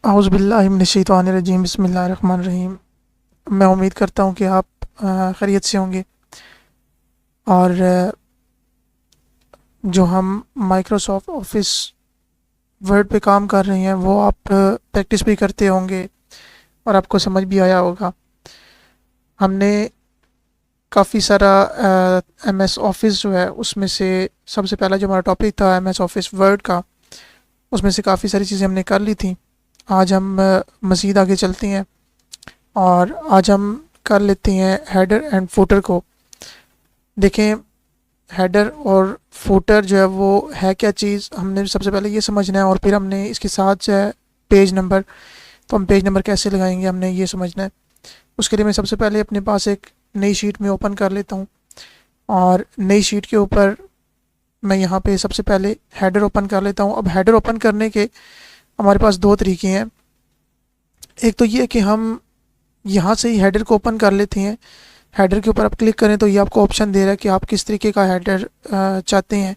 औज़ु बिल्लाहि मिनश्शैतानिर्रजीम बिस्मिल्लाहिर्रहमानिर्रहीम। मैं उम्मीद करता हूँ कि आप खैरियत से होंगे और जो हम माइक्रोसॉफ्ट ऑफिस वर्ड पे काम कर रहे हैं वो आप प्रैक्टिस भी करते होंगे और आपको समझ भी आया होगा। हमने काफ़ी सारा एम एस ऑफिस जो है उसमें से सबसे पहला जो हमारा टॉपिक था एम एस ऑफिस वर्ड का, उसमें से काफ़ी सारी चीज़ें हमने कर ली थी। आज हम मज़ीद आगे चलते हैं और आज हम कर लेते हैं हेडर एंड फुटर को। देखें, हेडर और फुटर जो है वो है क्या चीज़, हमने सबसे पहले ये समझना है और फिर हमने इसके साथ जो है पेज नंबर, तो हम पेज नंबर कैसे लगाएंगे हमने ये समझना है। उसके लिए मैं सबसे पहले अपने पास एक नई शीट में ओपन कर लेता हूँ और नई शीट के ऊपर मैं यहाँ पे सबसे पहले हेडर ओपन कर लेता हूँ। अब हेडर ओपन करने के हमारे पास दो तरीके हैं। एक तो ये कि हम यहाँ से ही हेडर को ओपन कर लेते हैं। हेडर के ऊपर आप क्लिक करें तो ये आपको ऑप्शन दे रहा है कि आप किस तरीके का हेडर चाहते हैं,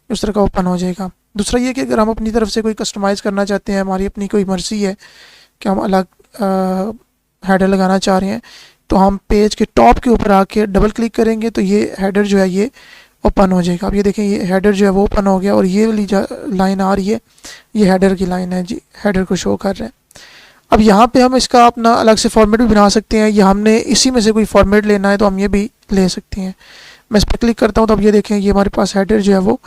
उस तरह का ओपन हो जाएगा। दूसरा ये कि अगर हम अपनी तरफ से कोई कस्टमाइज़ करना चाहते हैं, हमारी अपनी कोई मर्ज़ी है कि हम अलग हेडर लगाना चाह रहे हैं, तो हम पेज के टॉप के ऊपर आके डबल क्लिक करेंगे तो ये हेडर जो है ये ओपन हो जाएगा। अब ये देखें, ये हेडर जो है वो ओपन हो गया और ये वाली लाइन आ रही है, ये हेडर की लाइन है जी, हेडर को शो कर रहे हैं। अब यहाँ पे हम इसका अपना अलग से फॉर्मेट भी बना सकते हैं, या हमने इसी में से कोई फॉर्मेट लेना है तो हम ये भी ले सकते हैं। मैं इस पर क्लिक करता हूँ तो अब ये देखें, ये हमारे पास हेडर जो है वो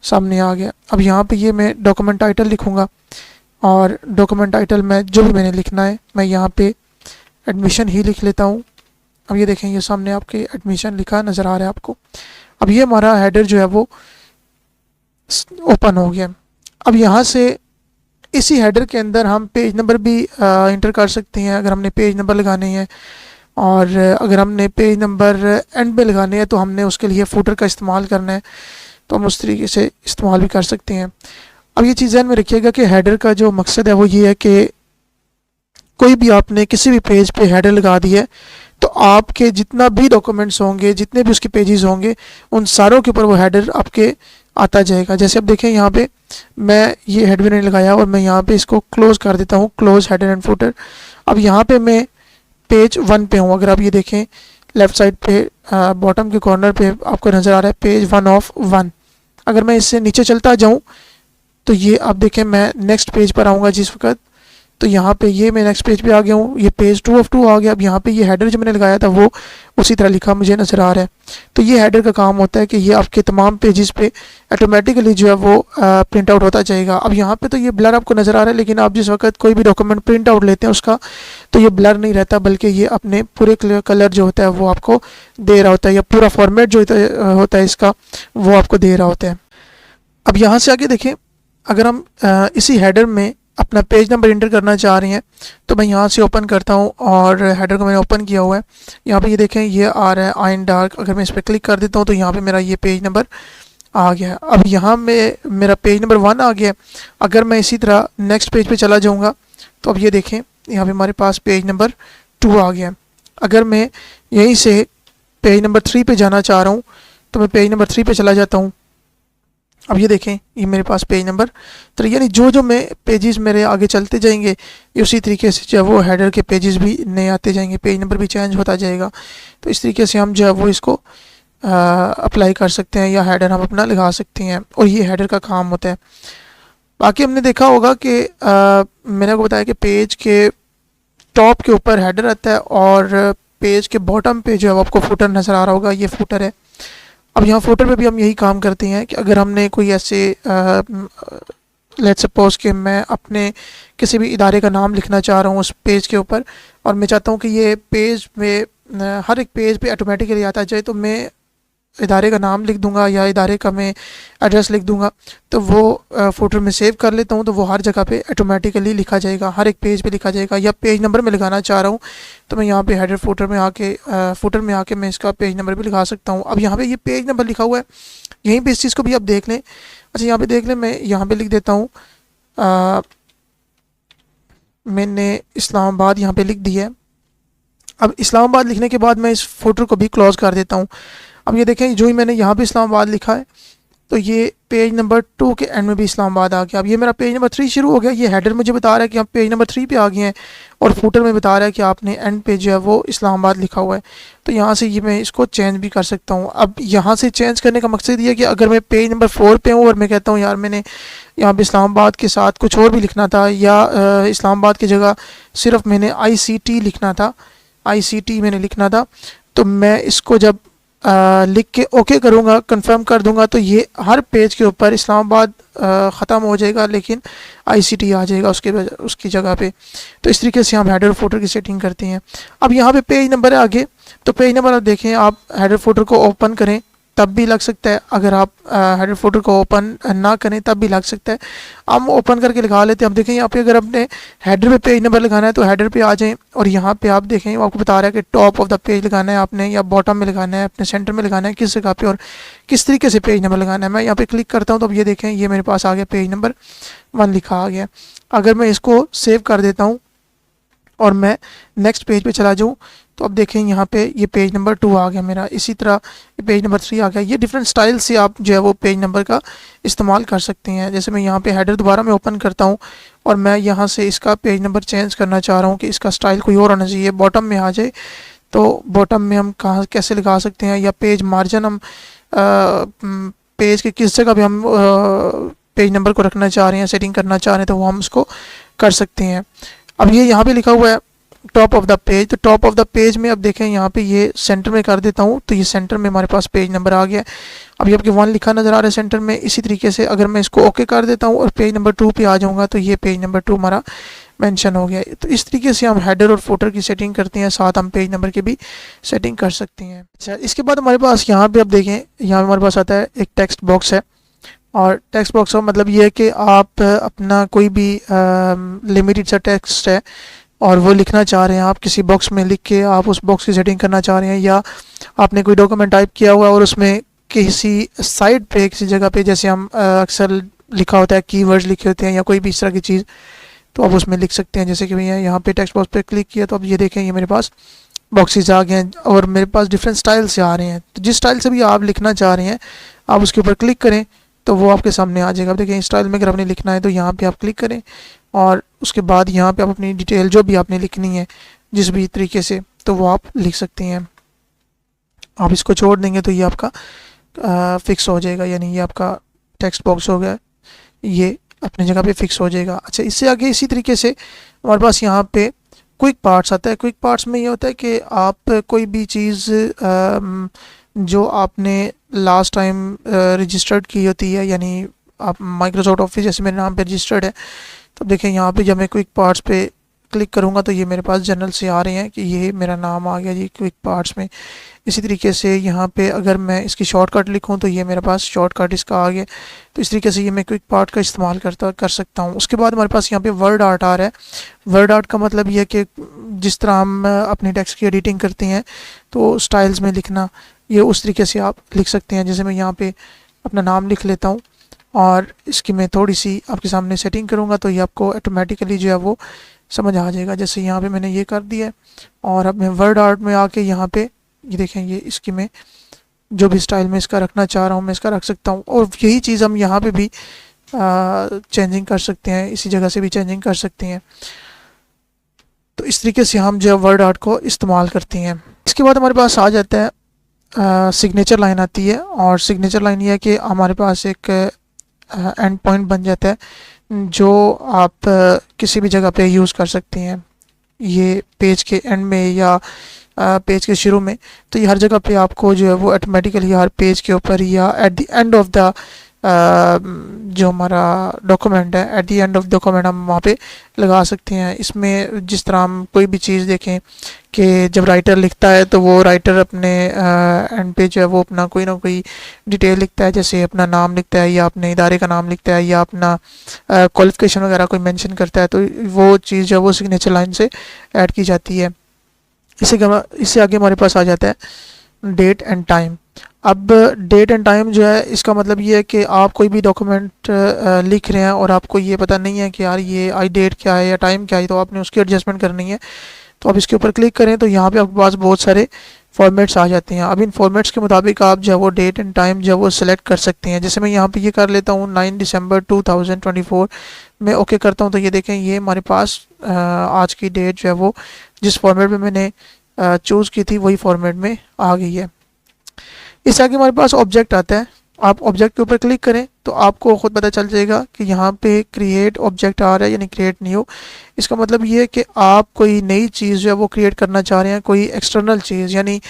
सामने आ गया। अब यहाँ पे ये मैं डॉक्यूमेंट टाइटल लिखूँगा और डॉक्यूमेंट टाइटल में जो भी मैंने लिखना है मैं यहाँ पे एडमिशन ही लिख लेता हूँ। अब ये देखें, ये सामने आपके एडमिशन लिखा नज़र आ रहा है आपको। अब ये हमारा हेडर जो है वो ओपन हो गया। अब यहाँ से इसी हेडर के अंदर हम पेज नंबर भी इंटर कर सकते हैं अगर हमने पेज नंबर लगाने हैं, और अगर हमने पेज नंबर एंड पे लगाने हैं तो हमने उसके लिए फुटर का इस्तेमाल करना है, तो हम उस तरीके से इस्तेमाल भी कर सकते हैं। अब ये चीज़ ध्यान में रखिएगा कि हेडर का जो मकसद है वो ये है कि कोई भी आपने किसी भी पेज पे हेडर लगा दी है तो आपके जितना भी डॉक्यूमेंट्स होंगे, जितने भी उसके पेजेस होंगे, उन सारों के ऊपर वो हेडर आपके आता जाएगा। जैसे अब देखें, यहाँ पे मैं ये हेडर नहीं लगाया और मैं यहाँ पे इसको क्लोज कर देता हूँ, क्लोज हेडर एंड फुटर। अब यहाँ पे मैं पेज 1 पे हूँ। अगर आप ये देखें लेफ़्ट साइड पे बॉटम के कॉर्नर पे आपको नज़र आ रहा है पेज 1 ऑफ 1। अगर मैं इससे नीचे चलता जाऊँ तो ये आप देखें मैं नेक्स्ट पेज पर आऊँगा जिस वक्त, तो यहाँ पे ये मैं नेक्स्ट पेज पे आ गया हूँ, ये पेज 2 ऑफ 2 आ गया। अब यहाँ पे ये हेडर जो मैंने लगाया था वो उसी तरह लिखा मुझे नज़र आ रहा है। तो ये हेडर का काम होता है कि ये आपके तमाम पेजेस पे ऑटोमेटिकली जो है वो प्रिंट आउट होता जाएगा। अब यहाँ पे तो ये ब्लर आपको नज़र आ रहा है, लेकिन आप जिस वक्त कोई भी डॉक्यूमेंट प्रिंट आउट लेते हैं उसका, तो ये ब्लर नहीं रहता, बल्कि ये अपने पूरे कलर जो होता है वो आपको दे रहा होता है, या पूरा फॉर्मेट जो होता है इसका वो आपको दे रहा होता है। अब यहाँ से आगे देखें, अगर हम इसी हेडर में अपना पेज नंबर इंटर करना चाह रहे हैं तो मैं यहाँ से ओपन करता हूँ और हेडर को मैंने ओपन किया हुआ है। यहाँ पे ये देखें, ये आ रहा है आयन डार्क। अगर मैं इस पर क्लिक कर देता हूँ तो यहाँ पे मेरा ये पेज नंबर आ गया है। अब यहाँ में मेरा पेज नंबर 1 आ गया है। अगर मैं इसी तरह नेक्स्ट पेज पे चला जाऊँगा तो अब ये देखें, यहाँ पे हमारे पास पेज नंबर 2 आ गया है। अगर मैं यहीं से पेज नंबर 3 पे जाना चाह रहा हूँ तो मैं पेज नंबर 3 पे चला जाता हूँ। अब ये देखें, ये मेरे पास पेज नंबर 3, यानी जो जो मैं पेजेस मेरे आगे चलते जाएंगे ये उसी तरीके से जो है वो हेडर के पेजेस भी नए आते जाएंगे, पेज नंबर भी चेंज होता जाएगा। तो इस तरीके से हम जो है वो इसको अप्लाई कर सकते हैं या हेडर हम अपना लगा सकते हैं, और ये हेडर का काम होता है। बाकी हमने देखा होगा कि मैंने आपको बताया कि पेज के टॉप के ऊपर हेडर आता है और पेज के बॉटम पे जो है आपको फुटर नज़र आ रहा होगा, ये फुटर है। अब यहाँ फुटर पे भी हम यही काम करते हैं कि अगर हमने कोई ऐसे लेट्स सपोज कि मैं अपने किसी भी इदारे का नाम लिखना चाह रहा हूँ उस पेज के ऊपर, और मैं चाहता हूँ कि ये पेज में हर एक पेज पे ऑटोमेटिकली आता जाए, तो मैं इदारे का नाम लिख दूंगा या इदारे का मैं एड्रेस लिख दूंगा, तो वो फुटर में सेव कर लेता हूँ, तो वो हर जगह पे ऑटोमेटिकली लिखा जाएगा, हर एक पेज पे लिखा जाएगा। या पेज नंबर में लगाना चाह रहा हूँ तो मैं यहाँ पे हेडर फुटर में आके मैं इसका पेज नंबर भी लिखा सकता हूँ। अब यहाँ पे ये पेज नंबर लिखा हुआ है, यहीं पे इस चीज़ को भी आप देख लें। अच्छा, यहाँ पे देख लें, मैं यहाँ पे लिख देता हूँ मैंने इस्लामाबाद यहाँ पे लिख दिया है। अब इस्लामाबाद लिखने के बाद मैं इस फुटर को भी क्लोज कर देता हूँ। अब ये देखें, जो ही मैंने यहाँ पे इस्लामाबाद लिखा है तो ये पेज नंबर 2 के एंड में भी इस्लामाबाद आ गया। अब ये मेरा पेज नंबर 3 शुरू हो गया। ये हेडर मुझे बता रहा है कि आप पेज नंबर 3 पे आ गए हैं और फुटर में बता रहा है कि आपने एंड पे जो है वो इस्लामाबाद लिखा हुआ है। तो यहाँ से ये मैं इसको चेंज भी कर सकता हूँ। अब यहाँ से चेंज करने का मकसद ये है कि अगर मैं पेज नंबर 4 पे हूँ और मैं कहता हूँ यार मैंने यहाँ पे इस्लामाबाद के साथ कुछ और भी लिखना था, या इस्लामाबाद की जगह सिर्फ मैंने ICT लिखना था, ICT मैंने लिखना था, तो मैं इसको जब लिख के ओके करूँगा, कंफर्म कर दूंगा, तो ये हर पेज के ऊपर इस्लामाबाद ख़त्म हो जाएगा लेकिन ICT आ जाएगा उसकी जगह पे। तो इस तरीके से हम हेडर फुटर की सेटिंग करते हैं। अब यहाँ पे पेज नंबर है आगे, तो पेज नंबर आप देखें, आप हेडर फुटर को ओपन करें तब भी लग सकता है, अगर आप हेडर फुटर को ओपन ना करें तब भी लग सकता है। हम ओपन करके लगा लेते हैं। अब देखें यहाँ पे अगर अपने हेडर पे पेज नंबर लगाना है तो हेडर पे आ जाएं और यहाँ पे आप देखें वो आपको बता रहा है कि टॉप ऑफ द पेज लगाना है आपने, या बॉटम में लगाना है, अपने सेंटर में लगाना है, किस जगह पे और किस तरीके से पेज नंबर लगाना है। मैं यहाँ पे क्लिक करता हूँ तो अब ये देखें ये मेरे पास आ गया, पेज नंबर 1 लिखा आ गया। अगर मैं इसको सेव कर देता हूँ और मैं नेक्स्ट पेज पे चला जाऊँ तो अब देखें यहाँ पे ये पेज नंबर 2 आ गया मेरा। इसी तरह ये पेज नंबर 3 आ गया। ये डिफरेंट स्टाइल से आप जो है वो पेज नंबर का इस्तेमाल कर सकते हैं। जैसे मैं यहाँ पे हेडर दोबारा मैं ओपन करता हूँ और मैं यहाँ से इसका पेज नंबर चेंज करना चाह रहा हूँ कि इसका स्टाइल कोई और होना चाहिए, बॉटम में आ जाए। तो बॉटम में हम कहाँ कैसे लगा सकते हैं, या पेज मार्जिन हम पेज के किस जगह पे हम पेज नंबर को रखना चाह रहे हैं, सेटिंग करना चाह रहे हैं, तो वो हम उसको कर सकते हैं। अब ये यहाँ पे लिखा हुआ है टॉप ऑफ द पेज, तो टॉप ऑफ द पेज में अब देखें यहाँ पे ये सेंटर में कर देता हूँ तो ये सेंटर में हमारे पास पेज नंबर आ गया है। अभी आपके 1 लिखा नज़र आ रहा है सेंटर में। इसी तरीके से अगर मैं इसको ओके कर देता हूँ और पेज नंबर 2 पे आ जाऊँगा तो ये पेज नंबर 2 हमारा मेंशन हो गया। तो इस तरीके से हम हेडर और फुटर की सेटिंग करते हैं, साथ हम पेज नंबर की भी सेटिंग कर सकते हैं। अच्छा, इसके बाद हमारे पास यहाँ पे आप देखें, यहाँ हमारे पास आता है एक टेक्स्ट बॉक्स है, और टेक्स्ट बॉक्स का मतलब ये है कि आप अपना कोई भी लिमिटेड सा टेक्स्ट है और वो लिखना चाह रहे हैं, आप किसी बॉक्स में लिख के आप उस बॉक्स की सेटिंग करना चाह रहे हैं, या आपने कोई डॉक्यूमेंट टाइप किया हुआ और उसमें किसी साइड पे किसी जगह पे जैसे हम अक्सर लिखा होता है कीवर्ड्स लिखे होते हैं या कोई भी इस तरह की चीज़, तो आप उसमें लिख सकते हैं। जैसे कि भैया यहाँ पे टेक्स्ट बॉक्स पे क्लिक किया तो अब ये देखें ये मेरे पास बॉक्सेस आ गए हैं और मेरे पास डिफरेंट स्टाइल से आ रहे हैं। तो जिस स्टाइल से भी आप लिखना चाह रहे हैं आप उसके ऊपर क्लिक करें तो वो आपके सामने आ जाएगा। अब देखिए इस स्टाइल में अगर आपने लिखना है तो यहाँ पे आप क्लिक करें और उसके बाद यहाँ पे आप अपनी डिटेल जो भी आपने लिखनी है जिस भी तरीके से, तो वो आप लिख सकते हैं। आप इसको छोड़ देंगे तो ये आपका फिक्स हो जाएगा, यानी ये आपका टेक्स्ट बॉक्स हो गया, ये अपनी जगह पे फिक्स हो जाएगा। अच्छा, इससे आगे इसी तरीके से हमारे पास यहाँ पे क्विक पार्ट्स आता है। क्विक पार्ट्स में ये होता है कि आप कोई भी चीज़ जो आपने लास्ट टाइम रजिस्टर्ड की होती है, यानी आप माइक्रोसॉफ्ट ऑफिस जैसे मेरे नाम पे रजिस्टर्ड है, तो देखें यहाँ पे जब मैं क्विक पार्ट्स पे क्लिक करूँगा तो ये मेरे पास जनरल से आ रहे हैं कि ये मेरा नाम आ गया जी क्विक पार्ट्स में। इसी तरीके से यहाँ पे अगर मैं इसकी शॉर्टकट लिखूँ तो ये मेरे पास शॉर्टकट इसका आ गया। तो इस तरीके से ये मैं क्विक पार्ट का इस्तेमाल कर सकता हूँ। उसके बाद हमारे पास यहाँ पे वर्ड आर्ट आ रहा है। वर्ड आर्ट का मतलब ये है कि जिस तरह हम अपने टेक्स्ट की एडिटिंग करते हैं तो स्टाइल्स में लिखना, ये उस तरीके से आप लिख सकते हैं। जैसे मैं यहाँ पे अपना नाम लिख लेता हूँ और इसकी मैं थोड़ी सी आपके सामने सेटिंग करूँगा तो ये आपको ऑटोमेटिकली जो है वो समझ आ जाएगा। जैसे यहाँ पे मैंने ये कर दिया है और अब मैं वर्ड आर्ट में आके यहाँ पे ये देखें, ये इसकी मैं जो भी स्टाइल में इसका रखना चाह रहा हूँ मैं इसका रख सकता हूँ। और यही चीज़ हम यहाँ पे भी चेंजिंग कर सकते हैं, इसी जगह से भी चेंजिंग कर सकते हैं। तो इस तरीके से हम जो है वर्ड आर्ट को इस्तेमाल करते हैं। इसके बाद हमारे पास आ जाता है सिग्नेचर लाइन आती है, और सिग्नेचर लाइन ये है कि हमारे पास एक एंड पॉइंट बन जाता है जो आप किसी भी जगह पे यूज़ कर सकते हैं। ये पेज के एंड में या पेज के शुरू में, तो ये हर जगह पे आपको जो है वो ऑटोमेटिकली हर पेज के ऊपर या at the end of the जो हमारा डॉक्यूमेंट है, at the end of document हम वहाँ पे लगा सकते हैं। इसमें जिस तरह हम कोई भी चीज़ देखें कि जब राइटर लिखता है तो वो राइटर अपने एंड पे जो है वो अपना कोई ना कोई डिटेल लिखता है, जैसे अपना नाम लिखता है या अपने इदारे का नाम लिखता है या अपना क्वालिफिकेशन वगैरह कोई मेंशन करता है, तो वो चीज़ जो है वो सिग्नेचर लाइन से ऐड की जाती है। इससे आगे हमारे पास आ जाता है डेट एंड टाइम। अब डेट एंड टाइम जो है इसका मतलब ये है कि आप कोई भी डॉक्यूमेंट लिख रहे हैं और आपको ये पता नहीं है कि यार ये आई डेट क्या है या टाइम क्या है, तो आपने उसकी एडजस्टमेंट करनी है। तो आप इसके ऊपर क्लिक करें तो यहाँ पे आपके पास बहुत सारे फॉर्मेट्स आ जाते हैं। अब इन फॉर्मेट्स के मुताबिक आप जो है वो डेट एंड टाइम जो है वो सिलेक्ट कर सकते हैं। जैसे मैं यहाँ पे ये कर लेता हूँ 9 दिसंबर 2024 में ओके करता हूँ, तो ये देखें ये हमारे पास आज की डेट जो है वो जिस फॉर्मेट में मैंने चूज़ की थी वही फॉर्मेट में आ गई है। इससे आगे हमारे पास ऑब्जेक्ट आता है। आप ऑब्जेक्ट के ऊपर क्लिक करें तो आपको ख़ुद पता चल जाएगा कि यहाँ पे क्रिएट ऑब्जेक्ट आ रहा है, यानी क्रिएट न्यू। इसका मतलब ये है कि आप कोई नई चीज़ जो है वो क्रिएट करना चाह रहे हैं, कोई एक्सटर्नल चीज़ यानी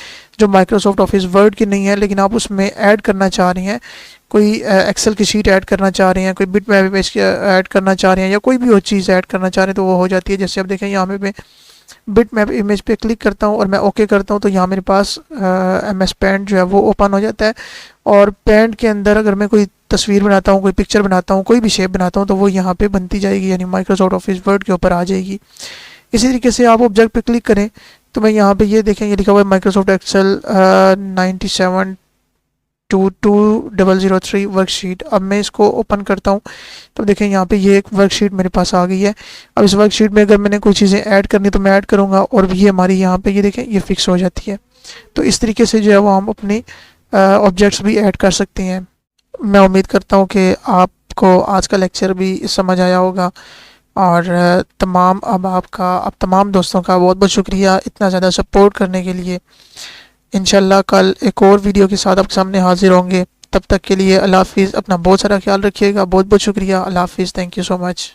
जो माइक्रोसॉफ्ट ऑफिस वर्ड की नहीं है लेकिन आप उसमें ऐड करना चाह रहे हैं। कोई एक्सेल की शीट ऐड करना चाह रहे हैं, कोई बिट मैप इमेज ऐड करना चाह रहे हैं, या कोई भी और चीज़ ऐड करना चाह रहे हैं तो वो हो जाती है। जैसे आप देखें यहाँ पे मैं बिट मैप इमेज पे क्लिक करता हूँ और मैं ओके करता हूँ तो यहाँ मेरे पास MS पेंट जो है वो ओपन हो जाता है। और पेंट के अंदर अगर मैं कोई तस्वीर बनाता हूँ, कोई पिक्चर बनाता हूँ, कोई भी शेप बनाता हूँ तो वो यहाँ पे बनती जाएगी, यानी माइक्रोसॉफ्ट ऑफिस वर्ड के ऊपर आ जाएगी। इसी तरीके से आप ऑब्जेक्ट पे क्लिक करें तो मैं यहाँ पे ये देखें ये लिखा हुआ है माइक्रोसॉफ्ट एक्सेल 97/2003 वर्कशीट। अब मैं इसको ओपन करता हूँ तो देखें यहाँ पे ये एक वर्कशीट मेरे पास आ गई है। अब इस वर्कशीट में अगर मैंने कोई चीज़ें ऐड करनी तो मैं ऐड करूँगा और ये हमारी यहाँ पे ये देखें ये फिक्स हो जाती है। तो इस तरीके से जो है वो हम अपनी ऑब्जेक्ट्स भी ऐड कर सकते हैं। मैं उम्मीद करता हूँ कि आपको आज का लेक्चर भी समझ आया होगा। और तमाम तमाम दोस्तों का बहुत बहुत शुक्रिया इतना ज़्यादा सपोर्ट करने के लिए। इंशाल्लाह कल एक और वीडियो के साथ आपके सामने हाजिर होंगे। तब तक के लिए अल्लाह हाफिज़। अपना बहुत सारा ख्याल रखिएगा। बहुत बहुत शुक्रिया। अल्लाह हाफिज़। Thank you so much.